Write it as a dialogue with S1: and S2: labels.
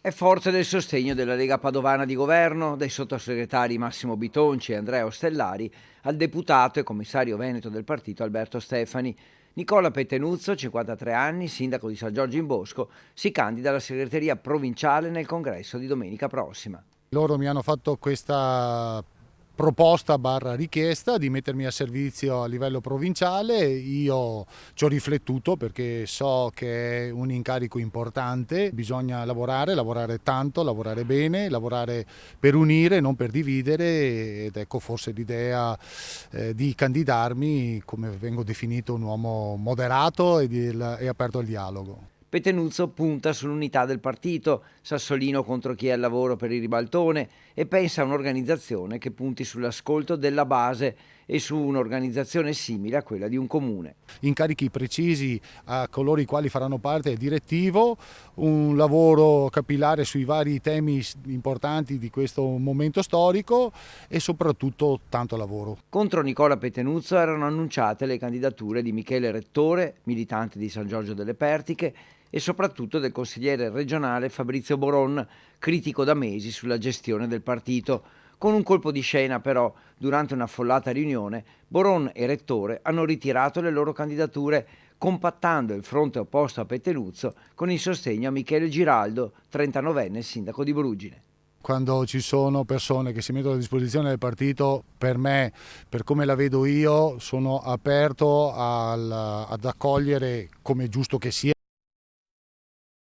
S1: È forte del sostegno della Lega Padovana di Governo, dai sottosegretari Massimo Bitonci e Andrea Ostellari, al deputato e commissario veneto del partito Alberto Stefani. Nicola Pettenuzzo, 53 anni, sindaco di San Giorgio in Bosco, si candida alla segreteria provinciale nel congresso di domenica prossima.
S2: Loro mi hanno fatto questa proposta barra richiesta di mettermi a servizio a livello provinciale. Io ci ho riflettuto perché so che è un incarico importante, bisogna lavorare tanto, lavorare bene, lavorare per unire, non per dividere, ed ecco forse l'idea di candidarmi, come vengo definito, un uomo moderato e aperto al dialogo.
S1: Pettenuzzo punta sull'unità del partito, Sassolino contro chi è al lavoro per il ribaltone, e pensa a un'organizzazione che punti sull'ascolto della base e su un'organizzazione simile a quella di un comune.
S2: Incarichi precisi a coloro i quali faranno parte del direttivo, un lavoro capillare sui vari temi importanti di questo momento storico e soprattutto tanto lavoro.
S1: Contro Nicola Pettenuzzo erano annunciate le candidature di Michele Rettore, militante di San Giorgio delle Pertiche, e soprattutto del consigliere regionale Fabrizio Boron, critico da mesi sulla gestione del partito. Con un colpo di scena però, durante un'affollata riunione, Boron e Rettore hanno ritirato le loro candidature, compattando il fronte opposto a Pettenuzzo con il sostegno a Michele Giraldo, 39enne sindaco di Brugine.
S2: Quando ci sono persone che si mettono a disposizione del partito, per me, per come la vedo io, sono aperto ad accogliere, come è giusto che sia,